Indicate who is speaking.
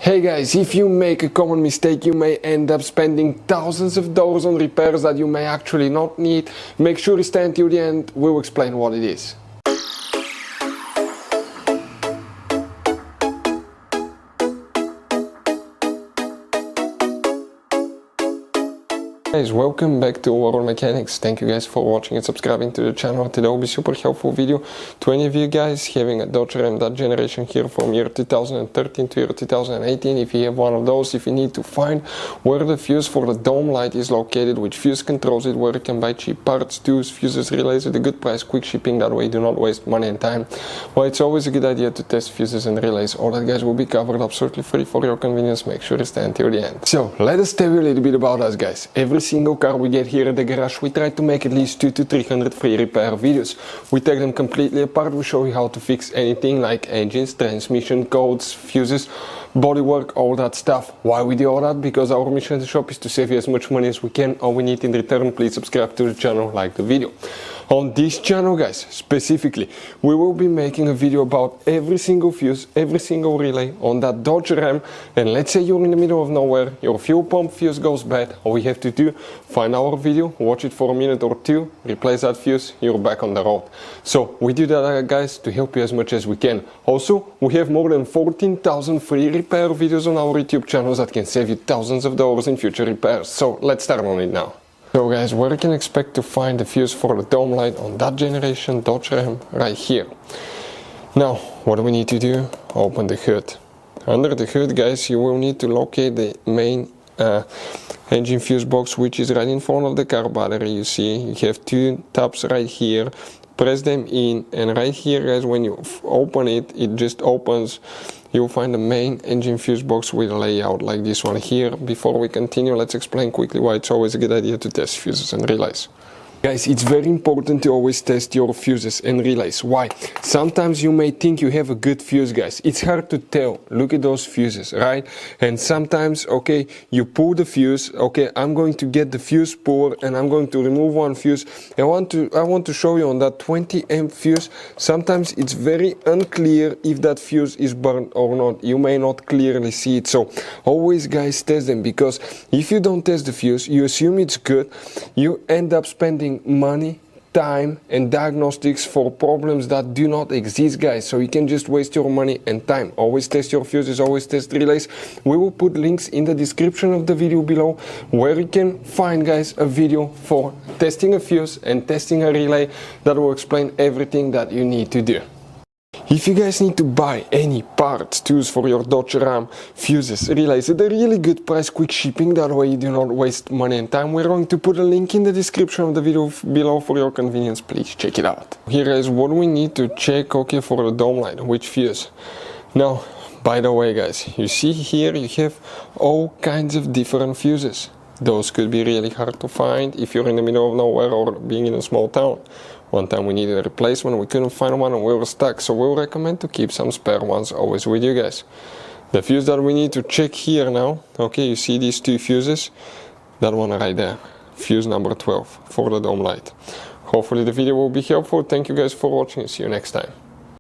Speaker 1: Hey guys, if you make a common mistake, you may end up spending thousands of dollars on repairs that you may actually not need. Make sure you stay until the end, we'll explain what it is. Guys, welcome back to Overall Mechanics. Thank you guys for watching and subscribing to the channel. Today will be super helpful video to any of you guys having a Dodge Ram that generation here from year 2013 to year 2018. If you have one of those, if you need to find where the fuse for the dome light is located, which fuse controls it, where you can buy cheap parts, tools, fuses, relays at a good price, quick shipping, that way you do not waste money and time. Well, it's always a good idea to test fuses and relays. All that guys will be covered absolutely free for your convenience. Make sure to stay until the end. So let us tell you a little bit about us guys. Every single car we get here at the garage, we try to make at least 200 to 300 free repair videos. We take them completely apart, we show you how to fix anything like engines, transmission, codes, fuses, bodywork, all that stuff. Why we do all that? Because our mission at the shop is to save you as much money as we can. All we need in return, please subscribe to the channel, like the video. On this channel guys, specifically, we will be making a video about every single fuse, every single relay on that Dodge Ram. And let's say you're in the middle of nowhere, your fuel pump fuse goes bad, all we have to do, find our video, watch it for a minute or two, replace that fuse, you're back on the road. So we do that guys to help you as much as we can. Also, we have more than 14,000 free repair videos on our YouTube channels that can save you thousands of dollars in future repairs. So let's start on it now. So guys, where you can expect to find the fuse for the dome light on that generation Dodge Ram right here. Now, what do we need to do? Open the hood. Under the hood guys, you will need to locate the main engine fuse box, which is right in front of the car battery. You see, you have two tabs right here. Press them in, and right here guys, when you open it, it just opens. You'll find the main engine fuse box with a layout like this one here. Before we continue, let's explain quickly why it's always a good idea to test fuses and relays. Guys, it's very important to always test your fuses and relays. Why? Sometimes you may think you have a good fuse guys. It's hard to tell. Look at those fuses, right? And sometimes, okay, you pull the fuse. Okay, I'm going to get the fuse puller and I'm going to remove one fuse. I want to show you on that 20 amp fuse. Sometimes it's very unclear if that fuse is burned or not. You may not clearly see it. So always guys test them, because if you don't test the fuse, you assume it's good. You end up spending money, time and diagnostics for problems that do not exist guys. So you can just waste your money and time. Always test your fuses, always test relays. We will put links in the description of the video below where you can find guys a video for testing a fuse and testing a relay that will explain everything that you need to do. If you guys need to buy any parts, tools for your Dodge Ram, fuses, relays at a really good price, quick shipping, that way you do not waste money and time, we're going to put a link in the description of the video below for your convenience. Please check it out. Here is what we need to check, okay, for the dome light, which fuse. Now, by the way guys, you see here you have all kinds of different fuses. Those could be really hard to find if you're in the middle of nowhere or being in a small town. One time we needed a replacement, we couldn't find one and we were stuck, so we'll recommend to keep some spare ones always with you guys. The fuse that we need to check here now, okay, you see these two fuses? That one right there, fuse number 12 for the dome light. Hopefully the video will be helpful. Thank you guys for watching, see you next time.